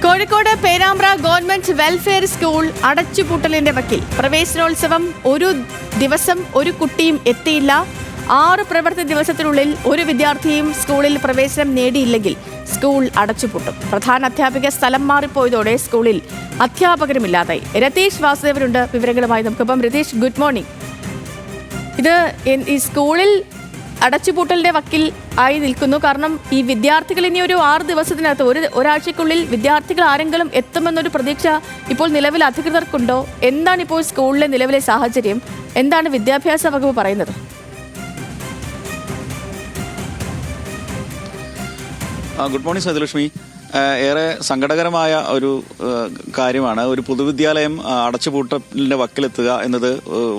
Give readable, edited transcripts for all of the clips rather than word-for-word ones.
Kozhikode Perambra government welfare school അടച്ചുപൂട്ടലിന്റെ വക്കിൽ. പ്രവേശനോത്സവം ഒരു ദിവസം ഒരു കുട്ടിയും എത്തിയില്ല. 6 പ്രവൃത്തി ദിവസത്തിനുള്ളിൽ ഒരു വിദ്യാർത്ഥിയും സ്കൂളിൽ പ്രവേശനം നേടിയില്ലെങ്കിൽ സ്കൂൾ അടച്ചുപൂട്ടും. പ്രധാന അധ്യാപിക സ്ഥലം മാറിപ്പോയതോടെ സ്കൂളിൽ അധ്യാപകരുമില്ലാതായി. രതീഷ് വാസുദേവനുണ്ട് വിവരങ്ങളുമായി. നമുക്കിപ്പം രതീഷ്, ഗുഡ് മോർണിംഗ്. ഇത് ഈ സ്കൂളിൽ അടച്ചുപൂട്ടലിന്റെ വക്കിൽ ആയി നിൽക്കുന്നു. കാരണം ഈ വിദ്യാർത്ഥികൾ ഇനി ഒരു 6 ദിവസത്തിനകത്ത് ഒരാഴ്ചക്കുള്ളിൽ വിദ്യാർത്ഥികൾ ആരെങ്കിലും എത്തുമെന്നൊരു പ്രതീക്ഷ ഇപ്പോൾ നിലവിൽ അധികൃതർക്കുണ്ടോ? എന്താണ് ഇപ്പോൾ സ്കൂളിലെ നിലവിലെ സാഹചര്യം? എന്താണ് വിദ്യാഭ്യാസ വകുപ്പ് പറയുന്നത്? Good morning Sathilakshmi. ഏറെ സങ്കടകരമായ ഒരു കാര്യമാണ്. ഒരു പൊതുവിദ്യാലയം അടച്ചുപൂട്ടലിന്റെ വക്കിലെത്തുക എന്നത്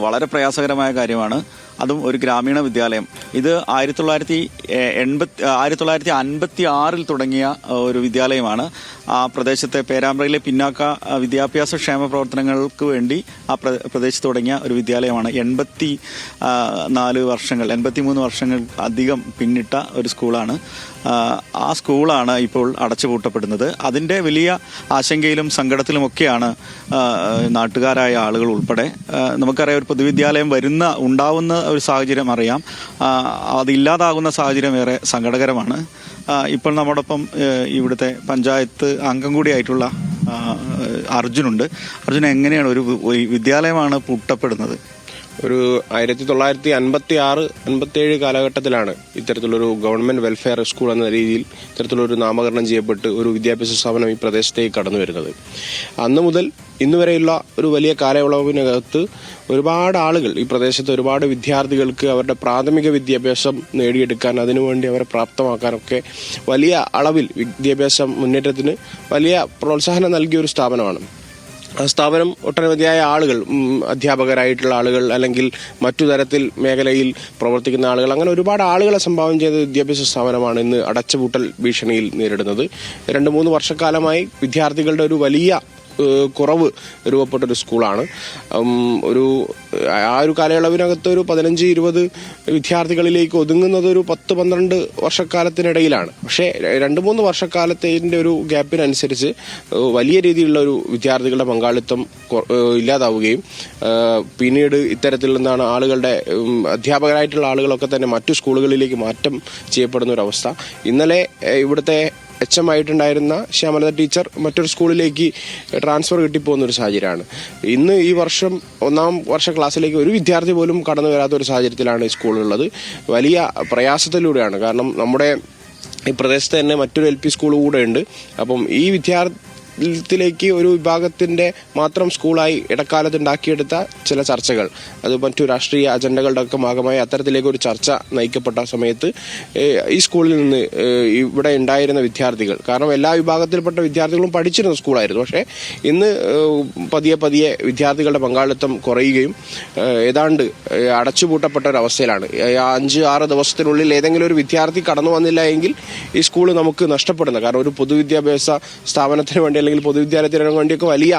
വളരെ പ്രയാസകരമായ കാര്യമാണ്. അതും ഒരു ഗ്രാമീണ വിദ്യാലയം. ഇത് 1956 തുടങ്ങിയ ഒരു വിദ്യാലയമാണ്. ആ പ്രദേശത്തെ പേരാമ്പ്രയിലെ പിന്നാക്ക വിദ്യാഭ്യാസ ക്ഷേമ പ്രവർത്തനങ്ങൾക്ക് വേണ്ടി ആ പ്രദേശത്ത് തുടങ്ങിയ ഒരു വിദ്യാലയമാണ്. 83 വർഷങ്ങൾ അധികം പിന്നിട്ട ഒരു സ്കൂളാണ്. ആ സ്കൂളാണ് ഇപ്പോൾ അടച്ചുപൂട്ടപ്പെടുന്നത്. അതിന്റെ വലിയ ആശങ്കയിലും സങ്കടത്തിലുമൊക്കെയാണ് നാട്ടുകാരായ ആളുകൾ ഉൾപ്പെടെ. നമുക്കറിയാം, ഒരു പൊതുവിദ്യാലയം ഉണ്ടാവുന്ന ഒരു സാഹചര്യം അറിയാം. അതില്ലാതാകുന്ന സാഹചര്യം ഏറെ സങ്കടകരമാണ്. ഇപ്പോൾ നമ്മോടൊപ്പം ഇവിടുത്തെ പഞ്ചായത്ത് അംഗം കൂടിയായിട്ടുള്ള അർജുനുണ്ട്. അർജുൻ, എങ്ങനെയാണ് ഒരു വിദ്യാലയമാണ് പൂട്ടപ്പെടുന്നത്? ഒരു 1956-57 കാലഘട്ടത്തിലാണ് ഇത്തരത്തിലൊരു ഗവൺമെന്റ് വെൽഫെയർ സ്കൂൾ എന്ന രീതിയിൽ ഇത്തരത്തിലൊരു നാമകരണം ചെയ്യപ്പെട്ട് ഒരു വിദ്യാഭ്യാസ സ്ഥാപനം ഈ പ്രദേശത്തേക്ക് കടന്നു വരുന്നത്. അന്ന് മുതൽ ഇന്ന് വരെയുള്ള ഒരു വലിയ കാലയളവിനകത്ത് ഒരുപാട് ആളുകൾ, ഈ പ്രദേശത്ത് ഒരുപാട് വിദ്യാർത്ഥികൾക്ക് അവരുടെ പ്രാഥമിക വിദ്യാഭ്യാസം നേടിയെടുക്കാൻ, അതിനുവേണ്ടി അവരെ പ്രാപ്തമാക്കാനൊക്കെ വലിയ അളവിൽ വിദ്യാഭ്യാസ മുന്നേറ്റത്തിന് വലിയ പ്രോത്സാഹനം നൽകിയ ഒരു സ്ഥാപനമാണ്. ആ സ്ഥാപനം ഒട്ടനവധിയായ ആളുകൾ, അധ്യാപകരായിട്ടുള്ള ആളുകൾ, അല്ലെങ്കിൽ മറ്റു തരത്തിൽ മേഖലയിൽ പ്രവർത്തിക്കുന്ന ആളുകൾ, അങ്ങനെ ഒരുപാട് ആളുകളെ സംഭാവന ചെയ്ത വിദ്യാഭ്യാസ സ്ഥാപനമാണ് ഇന്ന് അടച്ചുപൂട്ടൽ ഭീഷണിയിൽ നേരിടുന്നത്. 2-3 വർഷക്കാലമായി വിദ്യാർത്ഥികളുടെ ഒരു വലിയ കുറവ് രൂപപ്പെട്ടൊരു സ്കൂളാണ്. ആ ഒരു കാലയളവിനകത്ത് ഒരു 15-20 വിദ്യാർത്ഥികളിലേക്ക് ഒതുങ്ങുന്നത് ഒരു 10-12 വർഷക്കാലത്തിനിടയിലാണ്. പക്ഷേ 2-3 വർഷക്കാലത്തിന്റെ ഒരു ഗ്യാപ്പിനനുസരിച്ച് വലിയ രീതിയിലുള്ള ഒരു വിദ്യാർത്ഥികളുടെ പങ്കാളിത്തം ഇല്ലാതാവുകയും പിന്നീട് ഇത്തരത്തിൽ നിന്നാണ് ആളുകളുടെ അധ്യാപകരായിട്ടുള്ള ആളുകളൊക്കെ തന്നെ മറ്റു സ്കൂളുകളിലേക്ക് മാറ്റം ചെയ്യപ്പെടുന്ന ഒരു അവസ്ഥ. ഇന്നലെ ഇവിടുത്തെ HM ആയിട്ടുണ്ടായിരുന്ന ശ്യാമലത ടീച്ചർ മറ്റൊരു സ്കൂളിലേക്ക് ട്രാൻസ്ഫർ കിട്ടിപ്പോകുന്ന ഒരു സാഹചര്യമാണ്. ഇന്ന് ഈ വർഷം 1ാം വർഷ ക്ലാസ്സിലേക്ക് ഒരു വിദ്യാർത്ഥി പോലും കടന്നു വരാത്ത ഒരു സാഹചര്യത്തിലാണ് ഈ സ്കൂളുള്ളത്. വലിയ പ്രയാസത്തിലൂടെയാണ്. കാരണം നമ്മുടെ ഈ പ്രദേശത്ത് തന്നെ മറ്റൊരു LP സ്കൂൾ കൂടെ ഉണ്ട്. അപ്പം ഈ ത്തിലേക്ക് ഒരു വിഭാഗത്തിന്റെ മാത്രം സ്കൂളായി ഇടക്കാലത്ത് ഉണ്ടാക്കിയെടുത്ത ചില ചർച്ചകൾ, അത് മറ്റു രാഷ്ട്രീയ അജണ്ടകളുടെ ഒക്കെ ഭാഗമായി അത്തരത്തിലേക്ക് ഒരു ചർച്ച നയിക്കപ്പെട്ട സമയത്ത് ഈ സ്കൂളിൽ നിന്ന് ഇവിടെ ഉണ്ടായിരുന്ന വിദ്യാർത്ഥികൾ, കാരണം എല്ലാ വിഭാഗത്തിൽപ്പെട്ട വിദ്യാർത്ഥികളും പഠിച്ചിരുന്ന സ്കൂളായിരുന്നു, പക്ഷേ ഇന്ന് പതിയെ വിദ്യാർത്ഥികളുടെ പങ്കാളിത്തം കുറയുകയും ഏതാണ്ട് അടച്ചുപൂട്ടപ്പെട്ട ഒരു അവസ്ഥയിലാണ്. 5-6 ദിവസത്തിനുള്ളിൽ ഏതെങ്കിലും ഒരു വിദ്യാർത്ഥി കടന്നു വന്നില്ല എങ്കിൽ ഈ സ്കൂൾ നമുക്ക് നഷ്ടപ്പെടുന്നത്. കാരണം ഒരു പൊതുവിദ്യാഭ്യാസ സ്ഥാപനത്തിന് വേണ്ടി അല്ലെങ്കിൽ പൊതുവിദ്യാലയത്തിന് വേണ്ടിയൊക്കെ വലിയ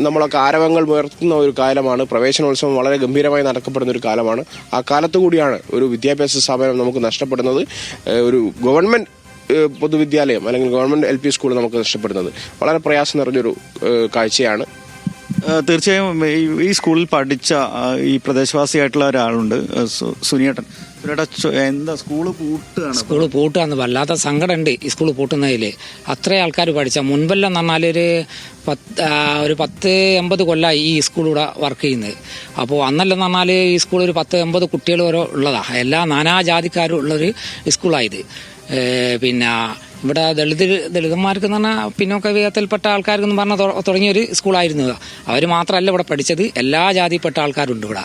നമ്മളൊക്കെ ആരവങ്ങൾ ഉയർത്തുന്ന ഒരു കാലമാണ്. പ്രവേശനോത്സവം വളരെ ഗംഭീരമായി നടക്കപ്പെടുന്ന ഒരു കാലമാണ്. ആ കാലത്തു കൂടിയാണ് ഒരു വിദ്യാഭ്യാസ സ്ഥാപനം നമുക്ക് നഷ്ടപ്പെടുന്നത്. ഒരു ഗവൺമെന്റ് പൊതുവിദ്യാലയം അല്ലെങ്കിൽ ഗവൺമെന്റ് LP സ്കൂൾ നമുക്ക് നഷ്ടപ്പെടുന്നത് വളരെ പ്രയാസം നിറഞ്ഞൊരു കാഴ്ചയാണ്. തീർച്ചയായും ഈ സ്കൂളിൽ പഠിച്ച ഈ പ്രദേശവാസിയായിട്ടുള്ള ഒരാളുണ്ട്, സുനിയേട്ടൻ. എന്താ സ്കൂള് പൂട്ടുകയെന്ന് വല്ലാത്ത സങ്കടമുണ്ട് ഈ സ്കൂൾ പൂട്ടുന്നതിൽ. അത്ര ആൾക്കാർ പഠിച്ച മുൻപെല്ലാം എന്ന് പറഞ്ഞാൽ ഒരു 10-80 കൊല്ലമായി ഈ സ്കൂളിലൂടെ വർക്ക് ചെയ്യുന്നത്. അപ്പോൾ അന്നെല്ലാം പറഞ്ഞാൽ ഈ സ്കൂൾ ഒരു 10-80 കുട്ടികൾ വരെ ഉള്ളതാണ്. എല്ലാ നാനാജാതിക്കാരും ഉള്ളൊരു സ്കൂളായത്. പിന്നെ ഇവിടെ ദളിതന്മാർക്ക് എന്ന് പറഞ്ഞാൽ പിന്നോക്ക വിഭാഗത്തിൽപ്പെട്ട ആൾക്കാർക്കെന്ന് പറഞ്ഞാൽ തുടങ്ങിയൊരു സ്കൂളായിരുന്നു. അവർ മാത്രമല്ല ഇവിടെ പഠിച്ചത്, എല്ലാ ജാതിയിൽപ്പെട്ട ആൾക്കാരുണ്ട് ഇവിടെ.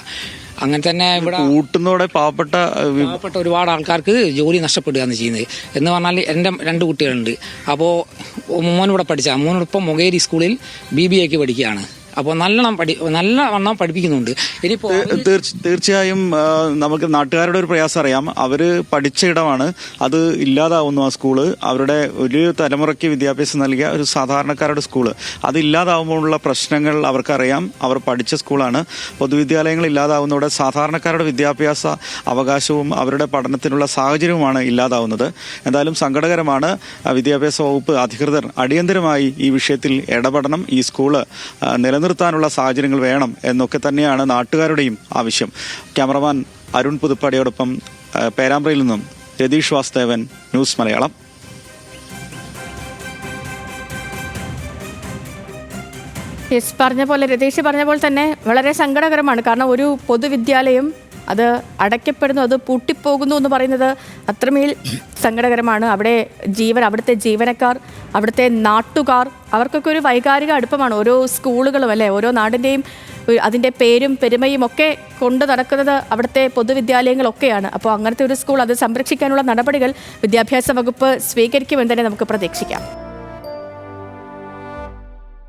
അങ്ങനെ തന്നെ ഇവിടെ കൂട്ടുന്നതോടെ പാവപ്പെട്ട ഒരുപാട് ആൾക്കാർക്ക് ജോലി നഷ്ടപ്പെടുകയാണ് ചെയ്യുന്നത്. എന്ന് പറഞ്ഞാൽ എൻ്റെ 2 കുട്ടികളുണ്ട്. അപ്പോൾ മോനിവിടെ പഠിച്ച മോനിപ്പം മൊകേരി സ്കൂളിൽ BBAക്ക് പഠിക്കുകയാണ്. അപ്പോൾ നല്ലവണ്ണം പഠിപ്പിക്കുന്നുണ്ട്. ഇനിയിപ്പോൾ തീർച്ചയായും നമുക്ക് നാട്ടുകാരുടെ ഒരു പ്രയാസം അറിയാം. അവര് പഠിച്ച ഇടമാണ്, അത് ഇല്ലാതാവുന്നു. ആ സ്കൂള് അവരുടെ ഒരു തലമുറയ്ക്ക് വിദ്യാഭ്യാസം നൽകിയ ഒരു സാധാരണക്കാരുടെ സ്കൂള് അത് ഇല്ലാതാവുമ്പോഴുള്ള പ്രശ്നങ്ങൾ അവർക്കറിയാം. അവർ പഠിച്ച സ്കൂളാണ്. പൊതുവിദ്യാലയങ്ങൾ ഇല്ലാതാവുന്നതോടെ സാധാരണക്കാരുടെ വിദ്യാഭ്യാസ അവകാശവും അവരുടെ പഠനത്തിനുള്ള സാഹചര്യവുമാണ് ഇല്ലാതാവുന്നത്. എന്തായാലും സങ്കടകരമാണ്. വിദ്യാഭ്യാസ വകുപ്പ് അധികൃതർ അടിയന്തരമായി ഈ വിഷയത്തിൽ ഇടപെടണം. ഈ സ്കൂള് നിലനിർത്താനുള്ള സാഹചര്യങ്ങൾ വേണം എന്നൊക്കെ തന്നെയാണ് നാട്ടുകാരുടെയും ആവശ്യം. ക്യാമറമാൻ അരുൺ പുതുപ്പാടിയോടൊപ്പം പേരാമ്പ്രയിൽ നിന്നും രതീഷ് വാസ്തവൻ, ന്യൂസ് മലയാളം. രതീഷ് പറഞ്ഞ പോലെ തന്നെ വളരെ സങ്കടകരമാണ്. കാരണം ഒരു പൊതുവിദ്യാലയം അത് അടയ്ക്കപ്പെടുന്നു, അത് പൂട്ടിപ്പോകുന്നു എന്ന് പറയുന്നത് അത്രമേൽ സങ്കടകരമാണ്. അവിടുത്തെ ജീവനക്കാർ, അവിടുത്തെ നാട്ടുകാർ, അവർക്കൊക്കെ ഒരു വൈകാരിക അടുപ്പമാണ്. ഓരോ സ്കൂളുകളും അല്ലേ, ഓരോ നാടിൻ്റെയും അതിൻ്റെ പേരും പെരുമയും ഒക്കെ കൊണ്ടു നടക്കുന്നത് അവിടുത്തെ പൊതുവിദ്യാലയങ്ങളൊക്കെയാണ്. അപ്പോൾ അങ്ങനത്തെ ഒരു സ്കൂൾ അത് സംരക്ഷിക്കാനുള്ള നടപടികൾ വിദ്യാഭ്യാസ വകുപ്പ് സ്വീകരിക്കുമെന്ന് തന്നെ നമുക്ക് പ്രതീക്ഷിക്കാം.